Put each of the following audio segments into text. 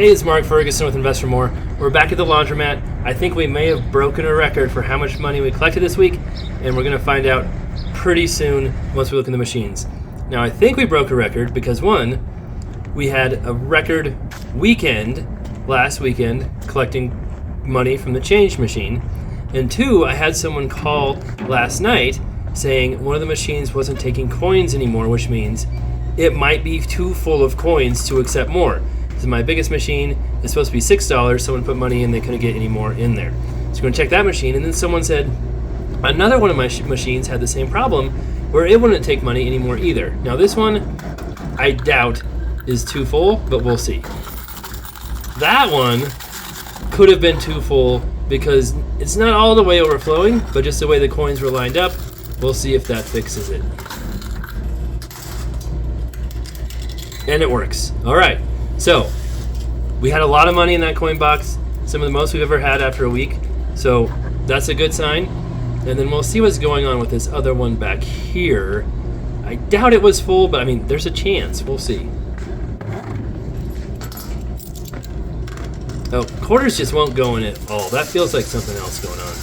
Hey, it's Mark Ferguson with Invest for More. We're back at the Laundromat. I think we may have broken a record for how much money we collected this week, and we're going to find out pretty soon once we look in the machines. Now, I think we broke a record because, one, we had a record weekend last weekend collecting money from the change machine, and two, I had someone call last night saying one of the machines wasn't taking coins anymore, which means it might be too full of coins to accept more. So my biggest machine is supposed to be $6. Someone put money in, they couldn't get any more in there. So we're going to check that machine, and then someone said another one of my machines had the same problem where it wouldn't take money anymore either. Now this one, I doubt is too full, but we'll see. That one could have been too full because it's not all the way overflowing, but just the way the coins were lined up. We'll see if that fixes it. And it works. All right. So, we had a lot of money in that coin box, some of the most we've ever had after a week, so that's a good sign. And then we'll see what's going on with this other one back here. I doubt it was full, but I mean, there's a chance. We'll see. Oh, quarters just won't go in at all. That feels like something else going on.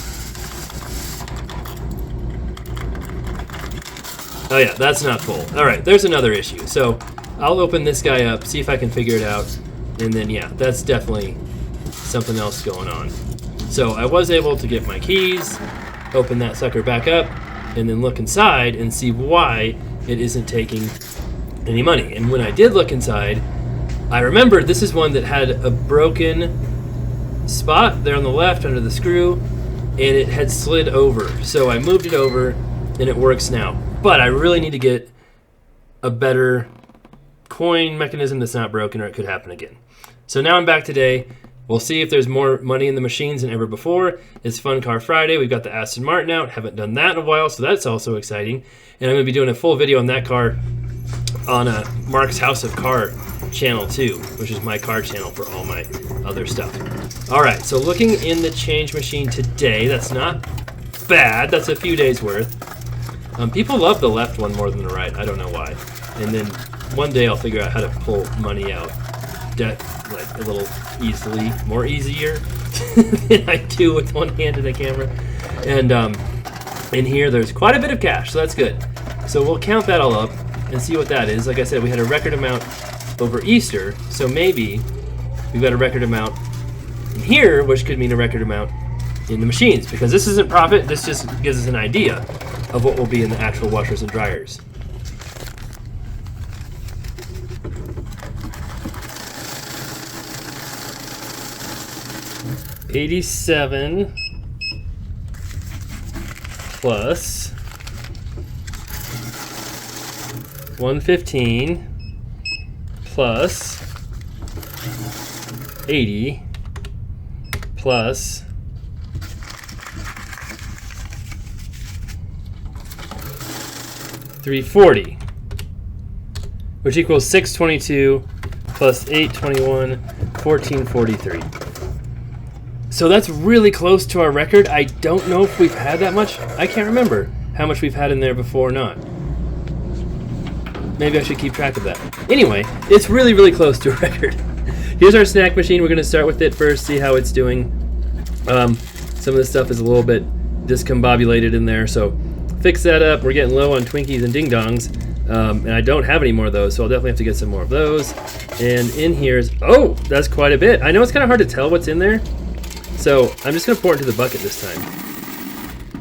Oh yeah, that's not full. All right, there's another issue. So I'll open this guy up, see if I can figure it out, and then yeah, that's definitely something else going on. So I was able to get my keys, open that sucker back up, and then look inside and see why it isn't taking any money. And when I did look inside, I remembered this is one that had a broken spot there on the left under the screw, and it had slid over. So I moved it over, and it works now. But I really need to get a better coin mechanism that's not broken, or it could happen again. So now I'm back today. We'll see if there's more money in the machines than ever before. It's Fun Car Friday. We've got the Aston Martin out. Haven't done that in a while, so that's also exciting. And I'm going to be doing a full video on that car on Mark's House of Car channel too, which is my car channel for all my other stuff. All right, so looking in the change machine today, that's not bad. That's a few days worth. People love the left one more than the right. I don't know why. And then one day I'll figure out how to pull money out like a little more easier than I do with one hand in the camera. And in here there's quite a bit of cash, so that's good. So we'll count that all up and see what that is. Like I said, we had a record amount over Easter, so maybe we've got a record amount in here, which could mean a record amount in the machines, because this isn't profit, this just gives us an idea of what will be in the actual washers and dryers. $87 plus $115 plus $80 plus $340, which equals $622 plus $821, $1443. So that's really close to our record. I don't know if we've had that much. I can't remember how much we've had in there before or not. Maybe I should keep track of that. Anyway, it's really, really close to a record. Here's our snack machine. We're going to start with it first, see how it's doing. Some of this stuff is a little bit discombobulated in there, so fix that up. We're getting low on Twinkies and Ding Dongs, and I don't have any more of those, so I'll definitely have to get some more of those. And in here's, oh, that's quite a bit. I know it's kind of hard to tell what's in there, so I'm just going to pour it into the bucket this time.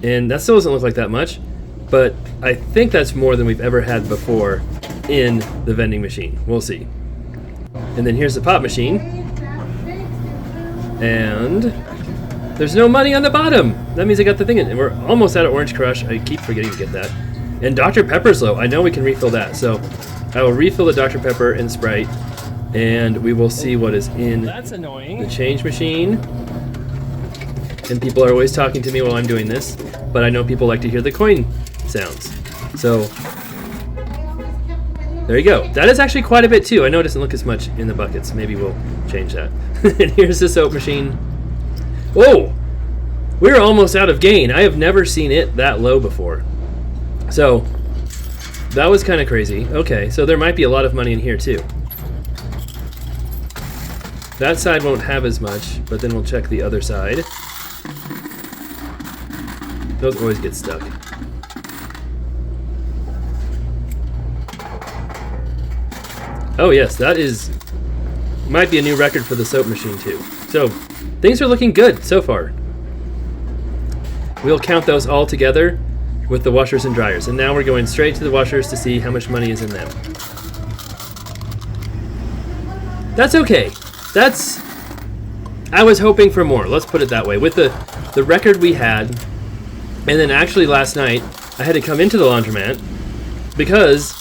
And that still doesn't look like that much, but I think that's more than we've ever had before in the vending machine. We'll see. And then here's the pop machine. And there's no money on the bottom. That means I got the thing in. And we're almost out of Orange Crush. I keep forgetting to get that. And Dr. Pepper's low. I know we can refill that. So I will refill the Dr. Pepper and Sprite, and we will see what is in the change machine. And people are always talking to me while I'm doing this, but I know people like to hear the coin sounds. So there you go. That is actually quite a bit too. I know it doesn't look as much in the buckets. Maybe we'll change that. And here's the soap machine. Whoa! We're almost out of gain. I have never seen it that low before. So that was kind of crazy. Okay, so there might be a lot of money in here too. That side won't have as much, but then we'll check the other side. Those always get stuck. Oh yes, that might be a new record for the soap machine too. So things are looking good so far. We'll count those all together with the washers and dryers. And now we're going straight to the washers to see how much money is in them. That's okay. I was hoping for more, let's put it that way. With the record we had, and then actually last night, I had to come into the laundromat because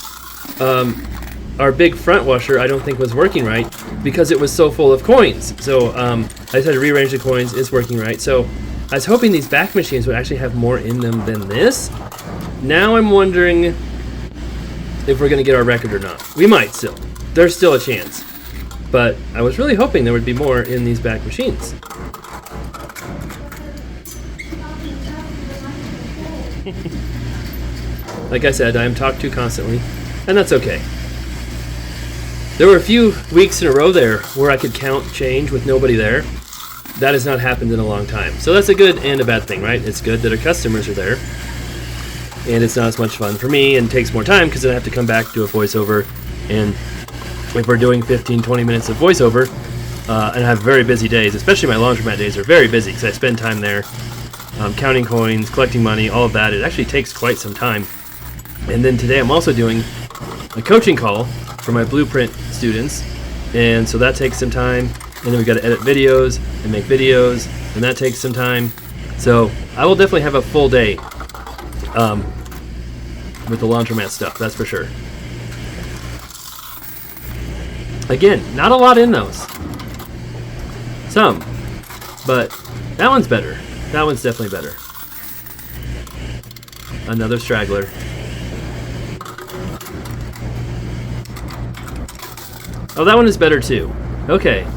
our big front washer I don't think was working right because it was so full of coins. So I just had to rearrange the coins. It's working right. So I was hoping these back machines would actually have more in them than this. Now I'm wondering if we're going to get our record or not. We might still. There's still a chance. But I was really hoping there would be more in these back machines. Like I said, I am talked to constantly, and that's okay. There were a few weeks in a row there where I could count change with nobody there. That has not happened in a long time. So that's a good and a bad thing, right? It's good that our customers are there, and it's not as much fun for me and takes more time because then I have to come back, do a voiceover, and if we're doing 15-20 minutes of voiceover, and I have very busy days, especially my laundromat days are very busy because I spend time there counting coins, collecting money, all of that. It actually takes quite some time. And then today I'm also doing a coaching call for my Blueprint students, and so that takes some time. And then we've got to edit videos and make videos, and that takes some time. So I will definitely have a full day with the laundromat stuff, that's for sure. Again, not a lot in those. Some. But that one's better. That one's definitely better. Another straggler. Oh, that one is better too. Okay.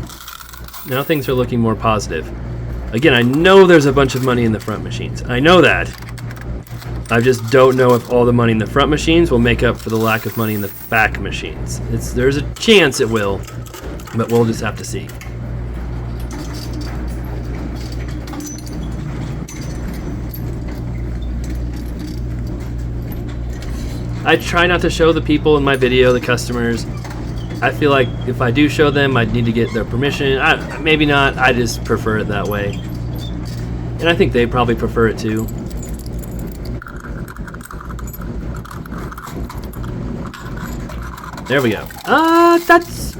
Now things are looking more positive. Again, I know there's a bunch of money in the front machines. I know that. I just don't know if all the money in the front machines will make up for the lack of money in the back machines. There's a chance it will, but we'll just have to see. I try not to show the people in my video, the customers. I feel like if I do show them, I'd need to get their permission. Maybe not, I just prefer it that way. And I think they probably prefer it too. There we go. That's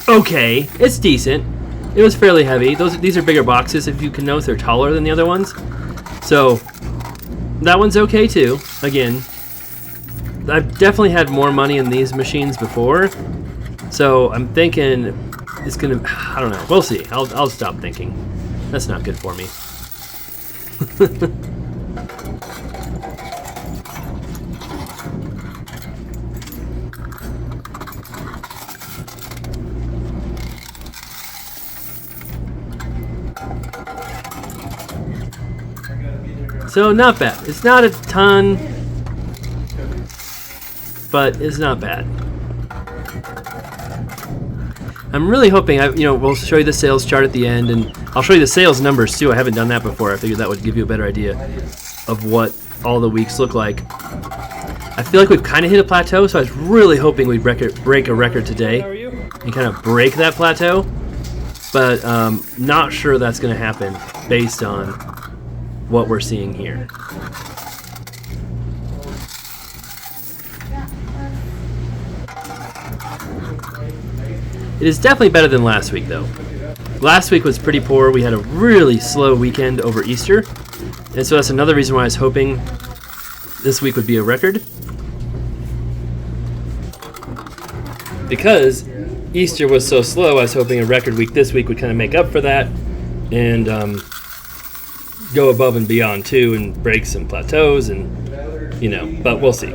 okay. It's decent. It was fairly heavy. These are bigger boxes. If you can notice, they're taller than the other ones. So that one's okay too. Again, I've definitely had more money in these machines before, so I'm thinking it's gonna. I don't know. We'll see. I'll stop thinking. That's not good for me. So not bad. It's not a ton, but it's not bad. I'm really hoping we'll show you the sales chart at the end, and I'll show you the sales numbers too. I haven't done that before. I figured that would give you a better idea of what all the weeks look like. I feel like we've kind of hit a plateau, so I was really hoping we'd break a record today and kind of break that plateau, but not sure that's going to happen based on what we're seeing here. It is definitely better than last week, though. Last week was pretty poor. We had a really slow weekend over Easter, and so that's another reason why I was hoping this week would be a record. Because Easter was so slow, I was hoping a record week this week would kind of make up for that and go above and beyond too and break some plateaus and, but we'll see.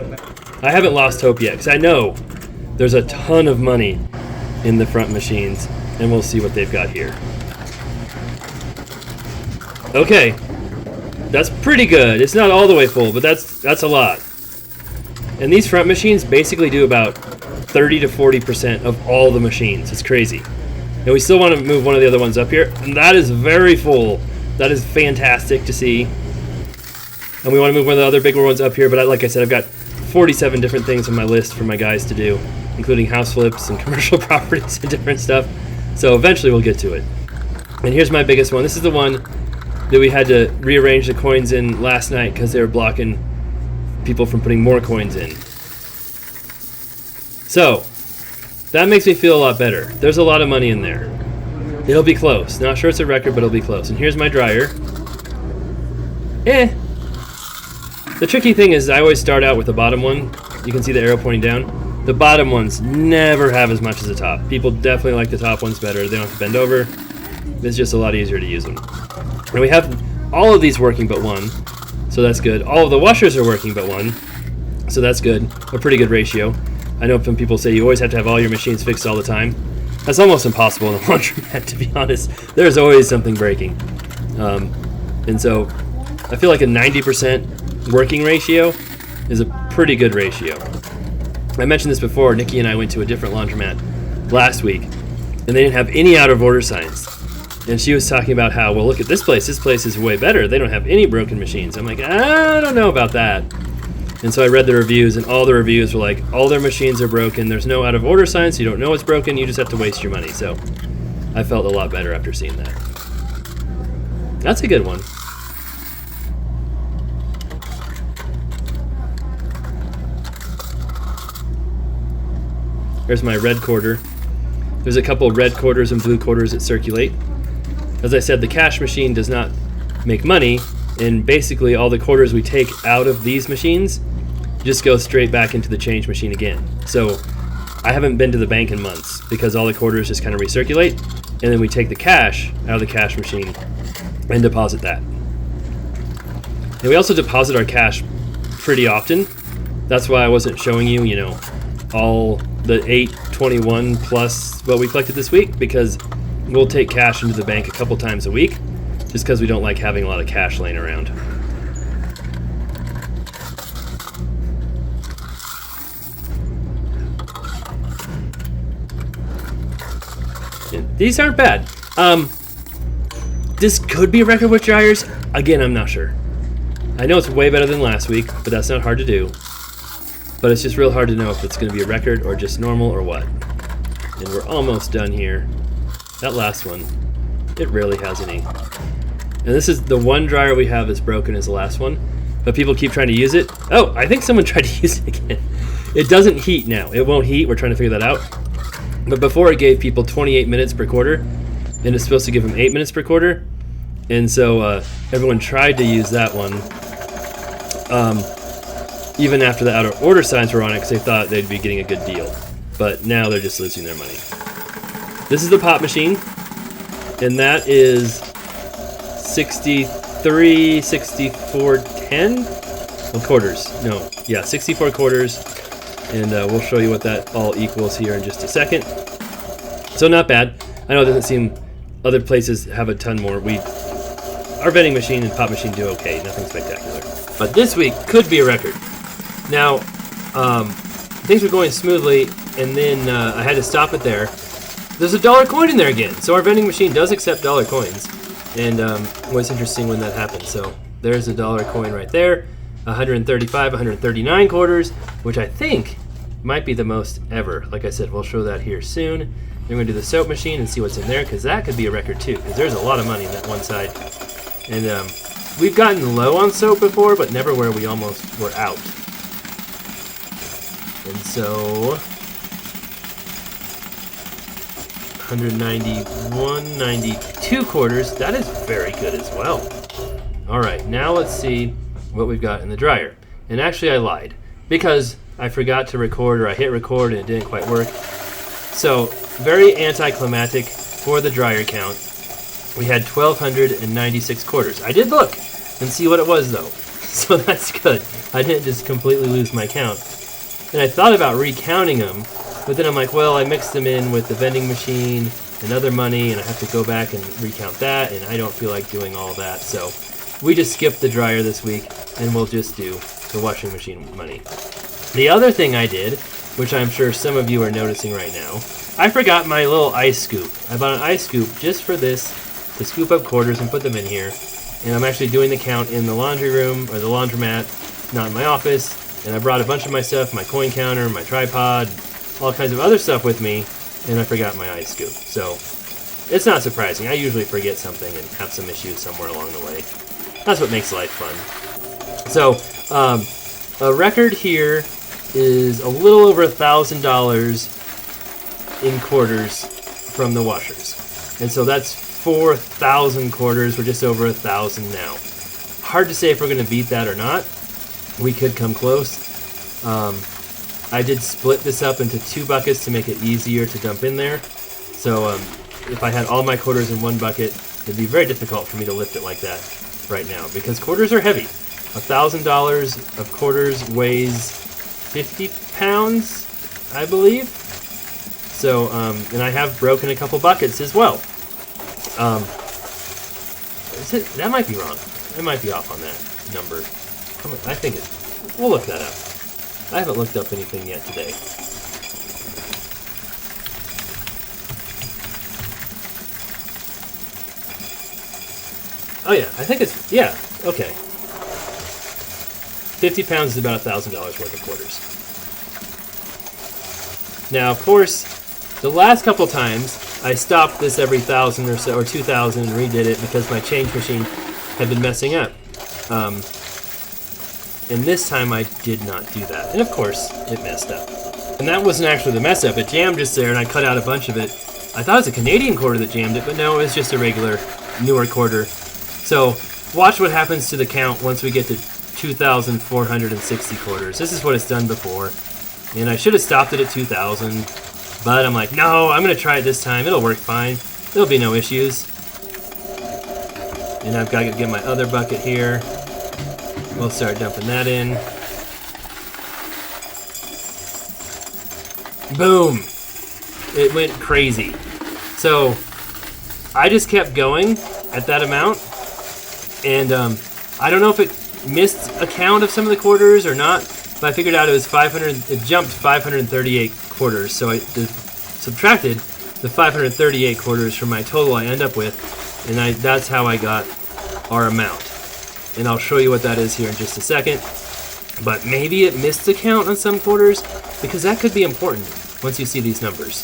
I haven't lost hope yet because I know there's a ton of money in the front machines, and we'll see what they've got here. Okay, that's pretty good. It's not all the way full, but that's a lot. And these front machines basically do about 30 to 40% of all the machines. It's crazy. And we still want to move one of the other ones up here. And that is very full. That is fantastic to see. And we want to move one of the other bigger ones up here. But like I said, I've got 47 different things on my list for my guys to do, including house flips and commercial properties and different stuff. So eventually we'll get to it. And here's my biggest one. This is the one that we had to rearrange the coins in last night because they were blocking people from putting more coins in. So that makes me feel a lot better. There's a lot of money in there. It'll be close. Not sure it's a record, but it'll be close. And here's my dryer. The tricky thing is I always start out with the bottom one. You can see the arrow pointing down. The bottom ones never have as much as the top. People definitely like the top ones better. They don't have to bend over. It's just a lot easier to use them. And we have all of these working but one, so that's good. All of the washers are working but one, so that's good. A pretty good ratio. I know some people say you always have to have all your machines fixed all the time. That's almost impossible in a laundromat, to be honest. There's always something breaking. And so I feel like a 90% working ratio is a pretty good ratio. I mentioned this before. Nikki and I went to a different laundromat last week, and they didn't have any out of order signs. And she was talking about how, well, look at this place. This place is way better. They don't have any broken machines. I'm like, I don't know about that. And so I read the reviews, and all the reviews were like, all their machines are broken. There's no out of order sign, so you don't know it's broken. You just have to waste your money. So I felt a lot better after seeing that. That's a good one. There's my red quarter. There's a couple red quarters and blue quarters that circulate. As I said, the cash machine does not make money, and basically all the quarters we take out of these machines just go straight back into the change machine again. So I haven't been to the bank in months because all the quarters just kind of recirculate, and then we take the cash out of the cash machine and deposit that. And we also deposit our cash pretty often. That's why I wasn't showing you, all the 821 plus what we collected this week, because we'll take cash into the bank a couple times a week just because we don't like having a lot of cash laying around. These aren't bad. This could be a record with dryers. Again, I'm not sure. I know it's way better than last week, but that's not hard to do. But it's just real hard to know if it's going to be a record or just normal or what. And we're almost done here. That last one, it rarely has any. And this is the one dryer we have that's broken is the last one. But people keep trying to use it. Oh, I think someone tried to use it again. It doesn't heat now. It won't heat. We're trying to figure that out. But before it gave people 28 minutes per quarter, and it's supposed to give them 8 minutes per quarter. And so everyone tried to use that one. Even after the out of order signs were on it, because they thought they'd be getting a good deal. But now they're just losing their money. This is the pop machine, and that is 63, 64, 10? Well, quarters. No, yeah, 64 quarters. And we'll show you what that all equals here in just a second. So not bad. I know it doesn't seem other places have a ton more. Our vending machine and pop machine do okay, nothing spectacular. But this week could be a record. Now, things were going smoothly, and then I had to stop it there. There's a dollar coin in there again. So our vending machine does accept dollar coins. And it was interesting when that happened. So there's a dollar coin right there. 135, 139 quarters, which I think might be the most ever. Like I said, we'll show that here soon. Then we're going to do the soap machine and see what's in there, because that could be a record too, because there's a lot of money in that one side. And we've gotten low on soap before, but never where we almost were out. And so 191, 92 quarters. That is very good as well. All right, now let's see what we've got in the dryer. And actually I lied, because I forgot to record, or I hit record and it didn't quite work. So very anticlimactic for the dryer count. We had 1,296 quarters. I did look and see what it was though, so that's good. I didn't just completely lose my count. And I thought about recounting them, but then I'm like, well, I mixed them in with the vending machine and other money, and I have to go back and recount that, and I don't feel like doing all that. So we just skipped the dryer this week, and we'll just do the washing machine money. The other thing I did which I'm sure some of you are noticing right now. I forgot my little ice scoop. I bought an ice scoop just for this, to scoop up quarters and put them in here. And I'm actually doing the count in the laundry room, or the laundromat, not in my office. And I brought a bunch of my stuff, my coin counter, my tripod, all kinds of other stuff with me, and I forgot my ice scoop. So it's not surprising. I usually forget something and have some issues somewhere along the way. That's what makes life fun. So a record here is a little over $1,000 in quarters from the washers. And so that's 4,000 quarters. We're just over 1,000 now. Hard to say if we're going to beat that or not. We could come close. I did split this up into 2 buckets to make it easier to dump in there. So if I had all my quarters in one bucket, it'd be very difficult for me to lift it like that right now, because quarters are heavy. $1,000 of quarters weighs 50 pounds, I believe. So, and I have broken a couple buckets as well. That might be wrong. I might be off on that number. I think we'll look that up. I haven't looked up anything yet today. Oh yeah, I think it's, yeah, okay. 50 pounds is about $1,000 worth of quarters. Now, of course, the last couple times, I stopped this every 1,000 or so, or 2,000, and redid it because my change machine had been messing up. And this time I did not do that. And of course, it messed up. And that wasn't actually the mess up. It jammed just there, and I cut out a bunch of it. I thought it was a Canadian quarter that jammed it, but no, it was just a regular Newark quarter. So watch what happens to the count once we get to 2,460 quarters. This is what it's done before. And I should have stopped it at 2,000. But I'm like, no, I'm going to try it this time. It'll work fine. There'll be no issues. And I've got to get my other bucket here. We'll start dumping that in. Boom! It went crazy. So I just kept going at that amount. And I don't know if it missed a count of some of the quarters or not, but I figured out it was 500. It jumped 538 quarters. So I subtracted the 538 quarters from my total I end up with, and that's how I got our amount. And I'll show you what that is here in just a second. But maybe it missed a count on some quarters, because that could be important once you see these numbers.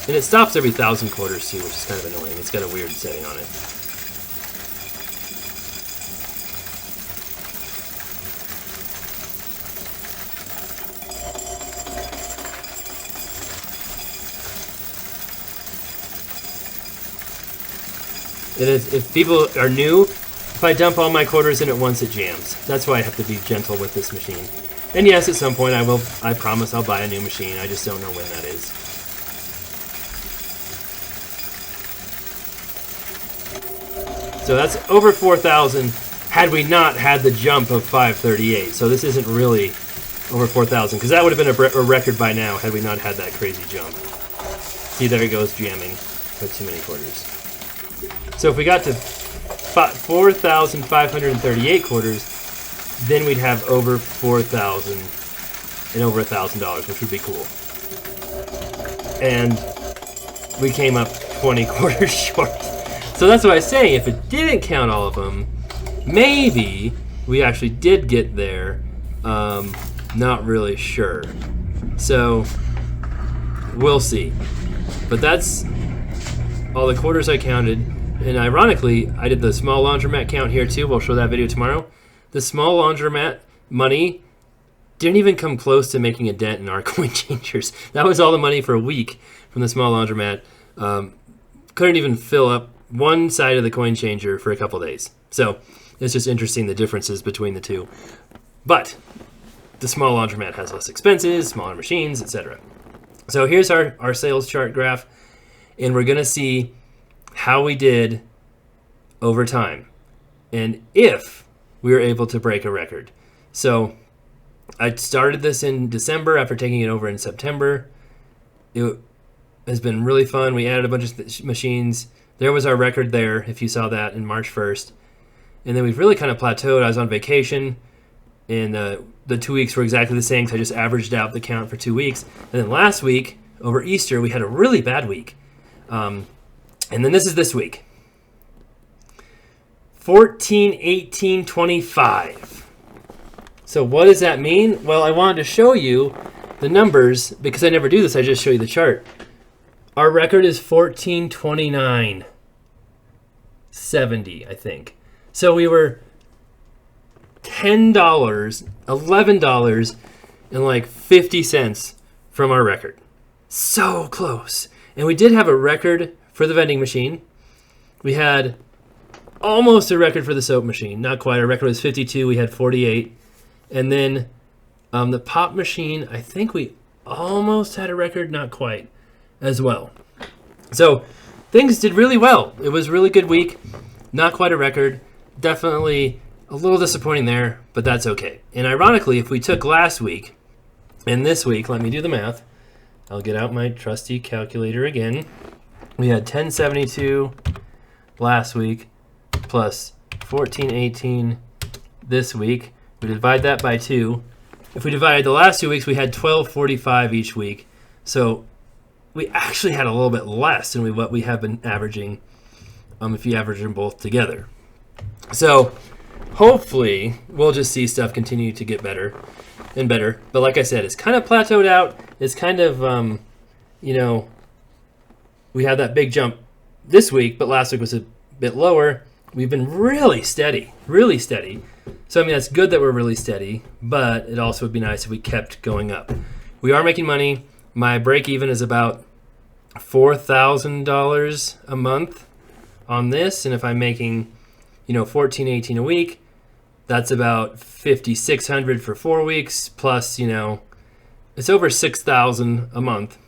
And it stops every 1,000 quarters too, which is kind of annoying. It's got a weird setting on it. If people are new, if I dump all my quarters in at once, it jams. That's why I have to be gentle with this machine. And yes, at some point I promise I'll buy a new machine. I just don't know when that is. So that's over 4,000 had we not had the jump of 538. So this isn't really over 4,000, because that would have been a record by now had we not had that crazy jump. See, there it goes jamming with too many quarters. So if we got to 4,538 quarters, then we'd have over 4,000 and over $1,000, which would be cool. And we came up 20 quarters short. So that's what I was saying. If it didn't count all of them, maybe we actually did get there. Not really sure. So we'll see. But that's all the quarters I counted. And ironically, I did the small laundromat count here too. We'll show that video tomorrow. The small laundromat money didn't even come close to making a dent in our coin changers. That was all the money for a week from the small laundromat. Couldn't even fill up one side of the coin changer for a couple days. So it's just interesting the differences between the two. But the small laundromat has less expenses, smaller machines, etc. So here's our sales chart graph, and we're going to see how we did over time and if we were able to break a record. So I started this in December after taking it over in September. It has been really fun. We added a bunch of machines. There was our record there, if you saw that, in March 1st. and then we've really kind of plateaued. I was on vacation, and the 2 weeks were exactly the same because I just averaged out the count for 2 weeks. And then last week, over Easter, we had a really bad week. And then this is this week. 14, 18, 25. So what does that mean? Well, I wanted to show you the numbers because I never do this. I just show you the chart. Our record is 14, 29, 70, I think. So we were $10, $11, and like 50 cents from our record. So close. And we did have a record for the vending machine. We had almost a record for the soap machine. Not quite. Our record was 52. We had 48. And then the pop machine, I think we almost had a record, not quite, as well. So things did really well. It was a really good week. Not quite a record. Definitely a little disappointing there, but that's okay. And ironically, if we took last week and this week, let me do the math. I'll get out my trusty calculator again. We had 1072 last week plus 1418 this week. We divide that by 2. If we divided the last 2 weeks, we had 1245 each week. So we actually had a little bit less than what we have been averaging if you average them both together. So hopefully we'll just see stuff continue to get better and better. But like I said, it's kind of plateaued out. It's kind of, we had that big jump this week, but last week was a bit lower. We've been really steady, really steady. So, I mean, that's good that we're really steady, but it also would be nice if we kept going up. We are making money. My break even is about $4,000 a month on this. And if I'm making, 14, 18 a week, that's about 5,600 for 4 weeks. Plus, it's over 6,000 a month,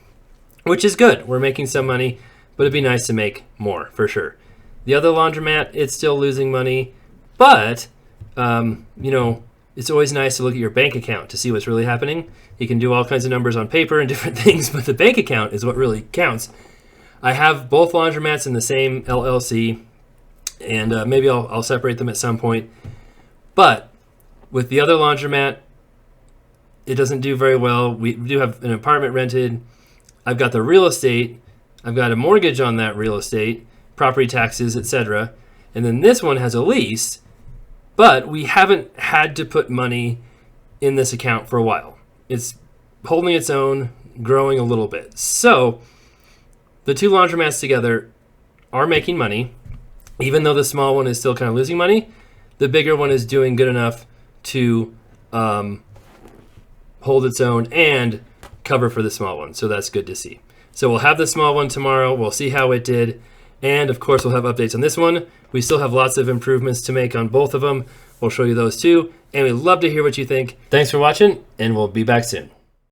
which is good. We're making some money, but it'd be nice to make more for sure. The other laundromat, it's still losing money, but it's always nice to look at your bank account to see what's really happening. You can do all kinds of numbers on paper and different things, but the bank account is what really counts. I have both laundromats in the same LLC, and maybe I'll separate them at some point. But with the other laundromat, it doesn't do very well. We do have an apartment rented. I've got the real estate. I've got a mortgage on that real estate, property taxes, etc. And then this one has a lease. But we haven't had to put money in this account for a while. It's holding its own, growing a little bit. So the two laundromats together are making money. Even though the small one is still kind of losing money, the bigger one is doing good enough to hold its own and cover for the small one. So that's good to see. So we'll have the small one tomorrow. We'll see how it did. And of course, we'll have updates on this one. We still have lots of improvements to make on both of them. We'll show you those too. And we'd love to hear what you think. Thanks for watching, and we'll be back soon.